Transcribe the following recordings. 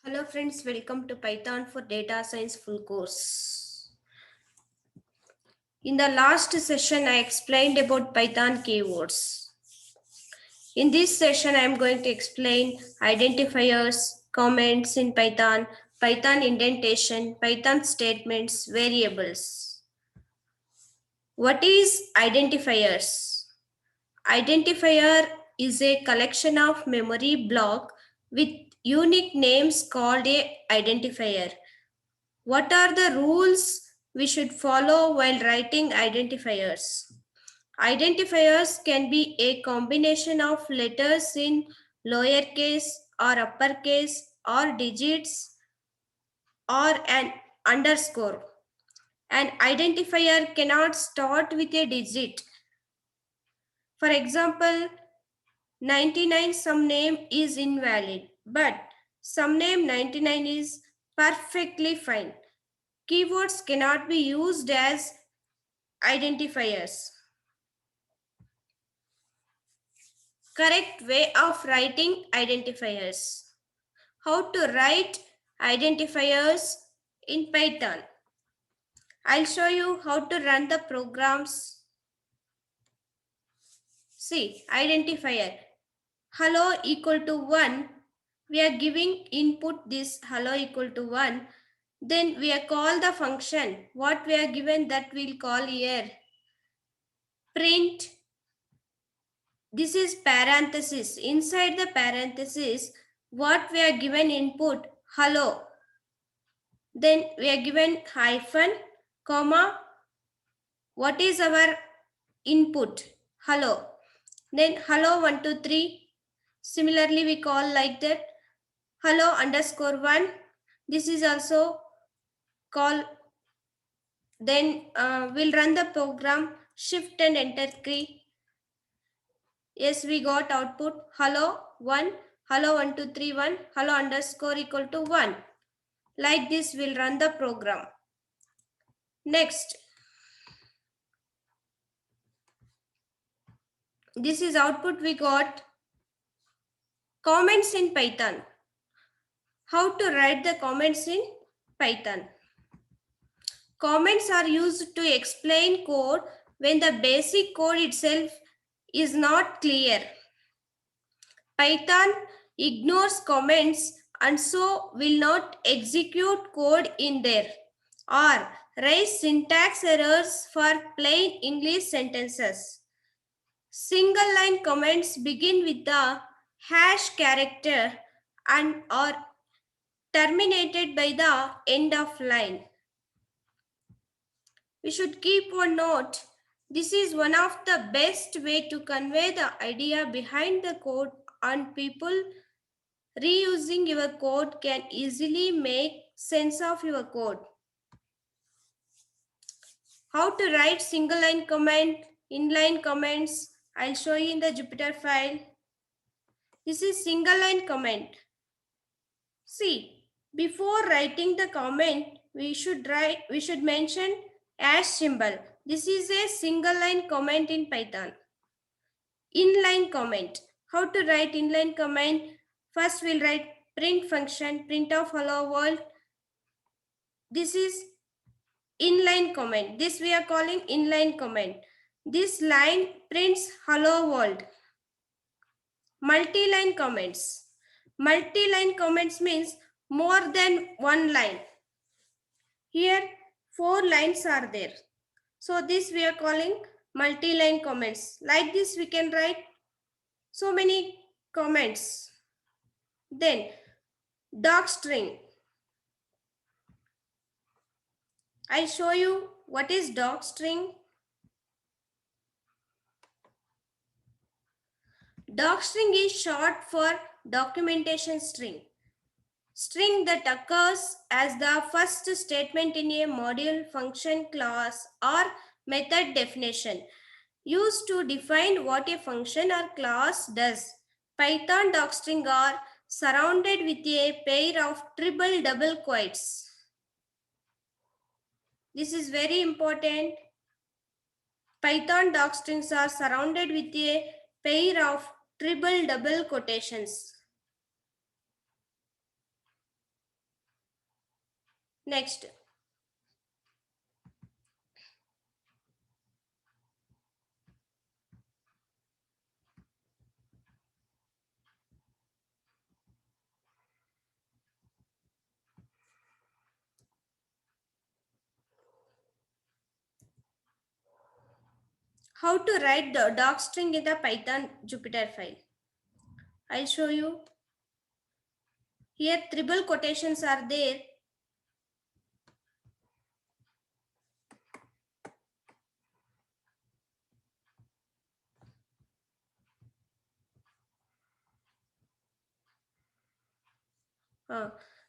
Hello friends, welcome to Python for Data Science full course. In the last session, I explained about Python keywords. In this session, I am going to explain identifiers, comments in Python, Python indentation, Python statements, variables. What is identifiers? Identifier is a collection of memory block with unique names called a identifier. What are the rules we should follow while writing identifiers? Identifiers can be a combination of letters in lowercase or uppercase or digits or an underscore. An identifier cannot start with a digit. For example, 99 some name is invalid, but some name 99 is perfectly fine. Keywords cannot be used as identifiers. Correct way of writing identifiers. How to write identifiers in Python. I'll show you how to run the programs. See, identifier. Hello equal to 1. We are giving input this hello equal to 1. Then we are call the function. What we are given that we'll call here. Print. This is parenthesis. Inside the parenthesis, what we are given input hello. Then we are given hyphen, comma. What is our input? Hello. Then hello 1 2 3. Similarly, we call like that. Hello underscore 1. This is also call. Then we'll run the program. Shift and enter key. Yes, we got output hello 1, hello 1 2 3 1, hello underscore equal to 1. Like this, we'll run the program. Next, this is output we got. Comments in Python. How to write the comments in Python? Comments are used to explain code when the basic code itself is not clear. Python ignores comments and so will not execute code in there or raise syntax errors for plain English sentences. Single line comments begin with the hash character and are terminated by the end of line. We should keep one note. This is one of the best way to convey the idea behind the code, and people reusing your code can easily make sense of your code. How to write single line comment, inline comments, I'll show you in the Jupyter file. This is single line comment. See, before writing the comment, we should mention hash symbol. This is a single line comment in Python. Inline comment. How to write inline comment? First we'll write print function, print of hello world. This is inline comment. This we are calling inline comment. This line prints hello world. Multi-line comments. Multi-line comments means more than one line. Here 4 lines are there. So this we are calling multi-line comments. Like this we can write so many comments. Then docstring. I show you what is docstring. Docstring is short for documentation string. String that occurs as the first statement in a module, function, class or method definition, used to define what a function or class does. Python docstring are surrounded with a pair of triple double quotes. This is very important. Python docstrings are surrounded with a pair of triple double quotations. Next, how to write the docstring in the Python Jupyter file. I'll show you. Here triple quotations are there.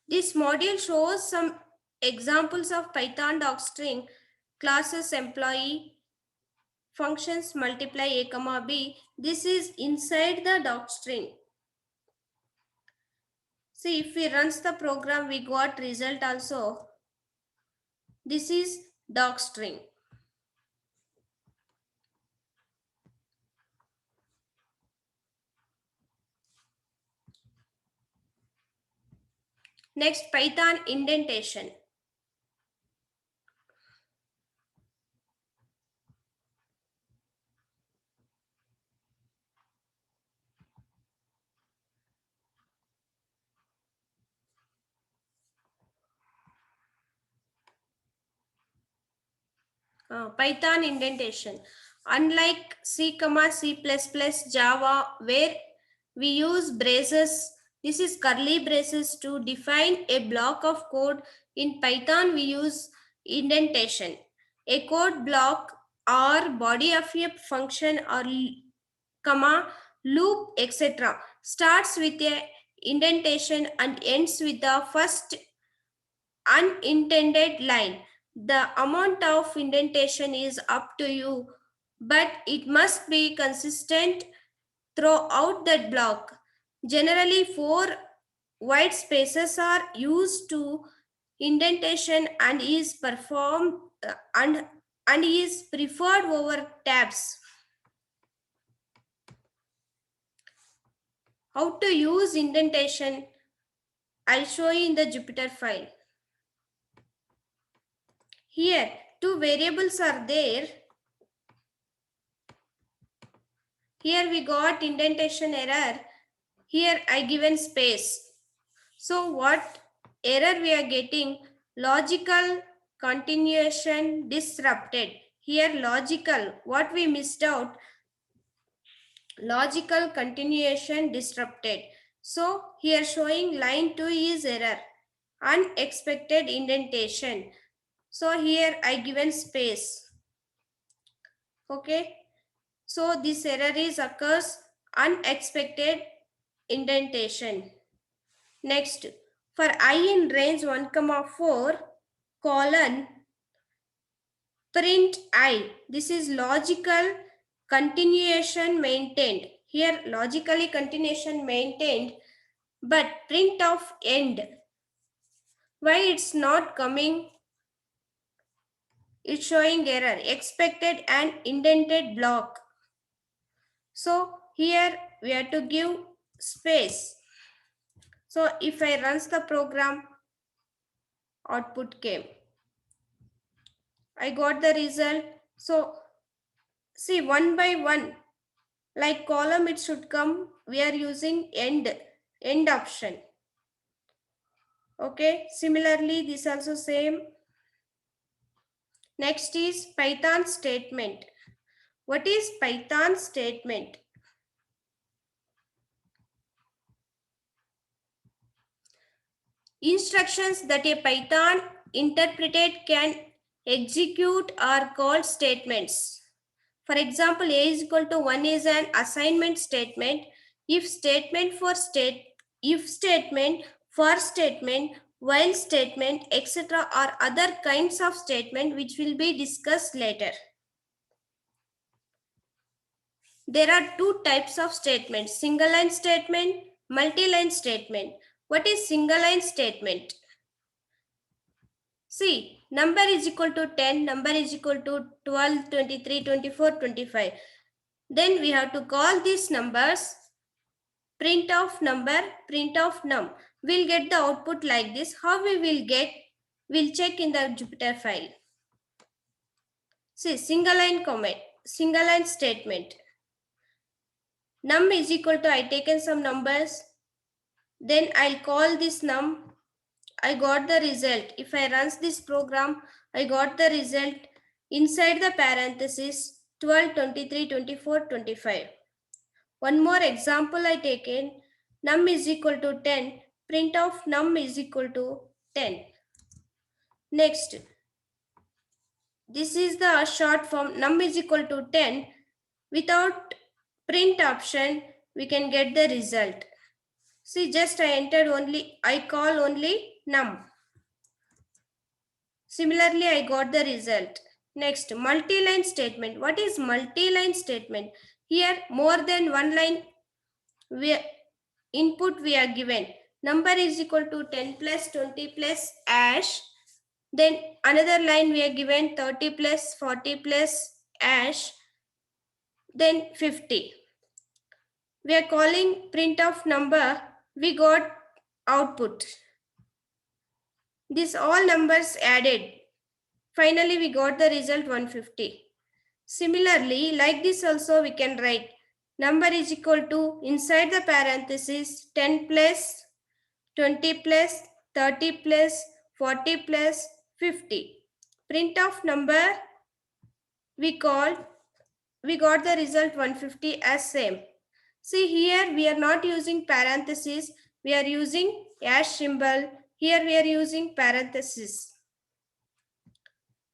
This module shows some examples of Python docstring classes employee functions multiply a comma b. This is inside the docstring. See, if we runs the program, we got result also. This is docstring. Next, Python indentation. Python indentation. Unlike C, C++, Java, where we use braces, this is curly braces to define a block of code. In Python, we use indentation. A code block or body of a function or comma, loop, etc. starts with a indentation and ends with the first unintended line. The amount of indentation is up to you, but it must be consistent throughout that block. Generally, 4 white spaces are used to indentation and is performed and is preferred over tabs. How to use indentation? I'll show you in the Jupyter file. Here, 2 variables are there. Here we got indentation error. Here I given space. So what error we are getting? Logical continuation disrupted. Here logical, what we missed out? Logical continuation disrupted. So here showing line 2 is error. Unexpected indentation. So here I given space. Okay. So this error is occurs unexpected indentation. Next, for I in range 1, 4, colon, print I. This is logical continuation maintained. Here logically continuation maintained, but print of end. Why it's not coming? It's showing error. Expected and indented block. So here we have to give space. So if I runs the program, output came. I got the result. So see, one by one, like column it should come. We are using end option. Okay. Similarly, this also same. Next is Python statement. What is Python statement? Instructions that a Python interpreter can execute are called statements. For example, A is equal to 1 is an assignment statement. If statement, for statement, while statement, etc. are other kinds of statement which will be discussed later. There are 2 types of statements, single line statement, multi-line statement. What is single line statement? See, number is equal to 10, number is equal to 12, 23, 24, 25. Then we have to call these numbers print of number, print of num. We'll get the output like this. How we will get? We'll check in the Jupyter file. See, single line comment, single line statement. Num is equal to, I taken some numbers, then I'll call this num, I got the result. If I runs this program, I got the result inside the parenthesis 12, 23, 24, 25. One more example I taken, num is equal to 10, print of num is equal to 10. Next, this is the short form, num is equal to 10. Without print option, we can get the result. See, just I entered only, I call only num. Similarly, I got the result. Next, multi-line statement. What is multi-line statement? Here, more than one line input we are given. Number is equal to 10 plus 20 plus ash. Then another line we are given 30 plus 40 plus ash. Then 50. We are calling print of number. We got output. These all numbers added. Finally, we got the result 150. Similarly, like this also we can write number is equal to inside the parenthesis 10 plus 20 plus 30 plus 40 plus 50. Print of number we got the result 150 as same. See here we are not using parenthesis, we are using hash symbol. Here we are using parenthesis.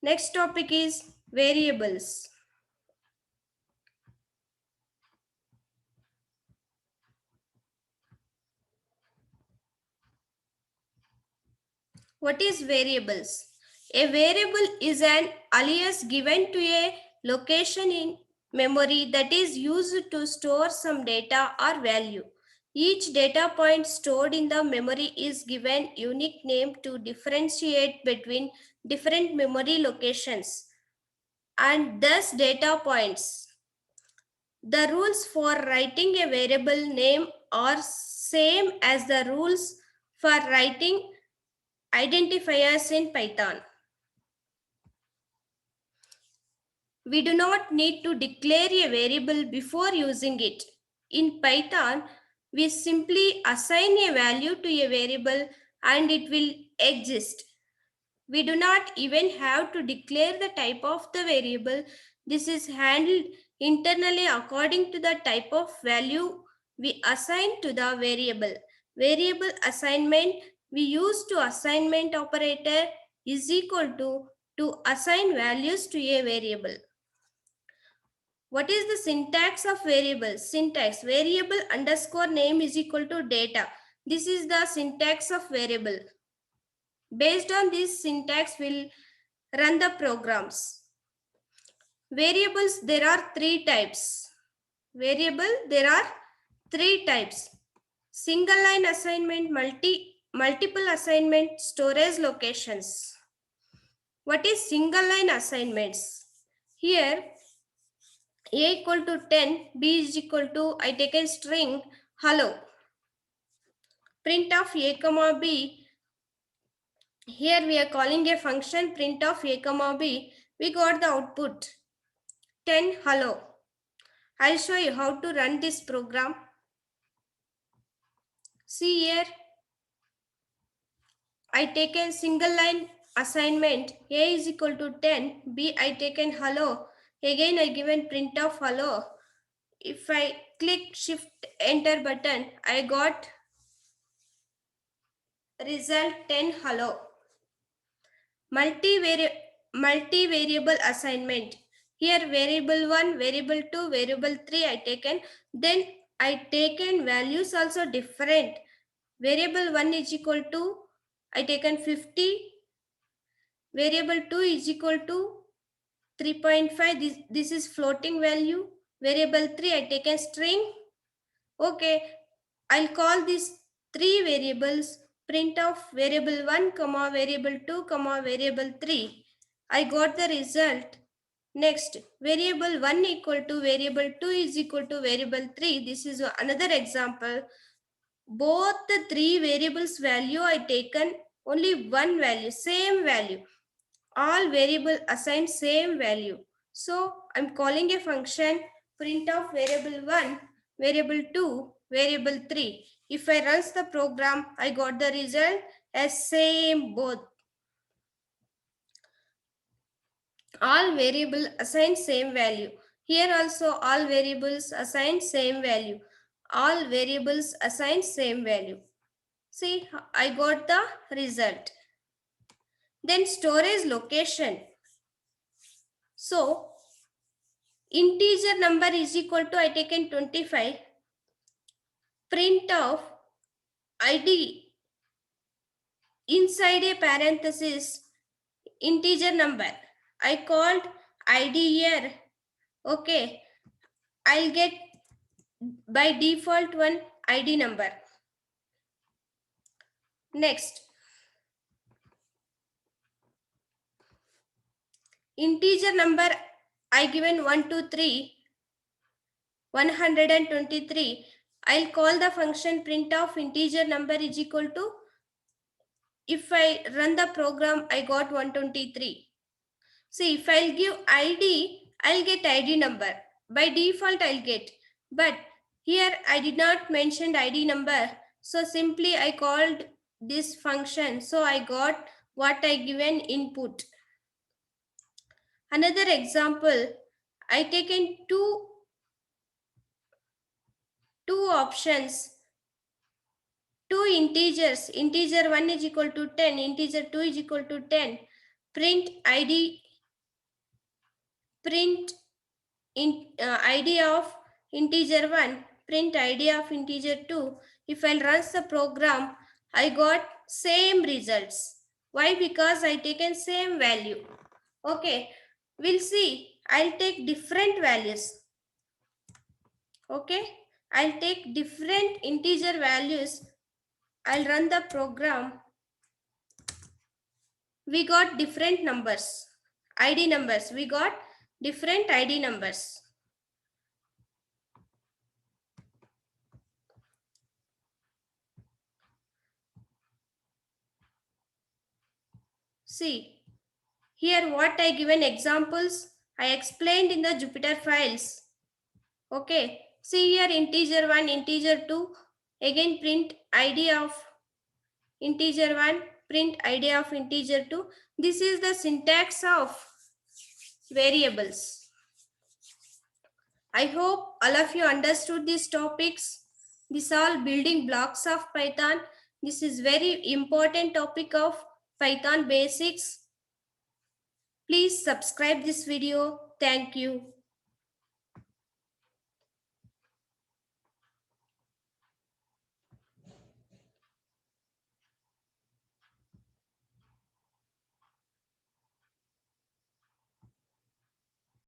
Next topic is variables. What is variables? A variable is an alias given to a location in memory that is used to store some data or value. Each data point stored in the memory is given unique name to differentiate between different memory locations and thus data points. The rules for writing a variable name are same as the rules for writing identifiers in Python. We do not need to declare a variable before using it. In Python, we simply assign a value to a variable and it will exist. We do not even have to declare the type of the variable. This is handled internally according to the type of value we assign to the variable. Variable assignment we use to assignment operator is equal to assign values to a variable. What is the syntax of variable? Syntax variable underscore name is equal to data. This is the syntax of variable. Based on this syntax, we'll run the programs. Variables, there are three types. Variable, there are three types. Single line assignment, multiple assignment, storage locations. What is single line assignments? Here, a equal to 10, b is equal to, I take a string, hello. Print of a comma b. Here we are calling a function print of a comma b. We got the output 10 hello. I'll show you how to run this program. See here, I taken single line assignment. A is equal to 10, b I taken hello. Again I given print of hello. If I click shift enter button, I got result 10 hello. Multi-variable assignment. Here variable 1, variable 2, variable 3 I taken. Then I taken values also different. Variable 1 is equal to, I taken 50. Variable 2 is equal to 3.5. This is floating value. Variable 3 I taken string. Okay, I'll call these three variables print of variable 1, comma variable 2, comma variable 3. I got the result. Next, variable 1 equal to variable 2 is equal to variable 3. This is another example. Both the three variables value I taken only one value, same value. All variable assign same value. So I'm calling a function print of variable 1, variable 2, variable 3. If I runs the program, I got the result as same both. All variable assign same value. Here also all variables assign same value. All variables assign same value. See, I got the result. Then storage location. So integer number is equal to, I taken 25, print of id inside a parenthesis integer number. I called id here. Okay, I'll get by default one id number. Next, integer number I given 123. I'll call the function print of integer number is equal to, if I run the program, I got 123. See, if I'll give ID, I'll get ID number. By default, I'll get. But here I did not mention ID number. So simply I called this function. So I got what I given input. Another example, I taken two options. Two integers, integer 1 is equal to 10, integer 2 is equal to 10. Print ID, print ID of integer 1, print ID of integer 2. If I run the program, I got same results. Why? Because I taken same value. Okay, we'll see. I'll take different values. Okay, I'll take different integer values. I'll run the program. We got different numbers, ID numbers. We got different ID numbers. See, here what I given examples, I explained in the Jupyter files. Okay, see here integer 1, integer 2, again print ID of integer 1, print ID of integer 2. This is the syntax of variables. I hope all of you understood these topics. These are all building blocks of Python. This is very important topic of Python basics. Please subscribe this video. Thank you.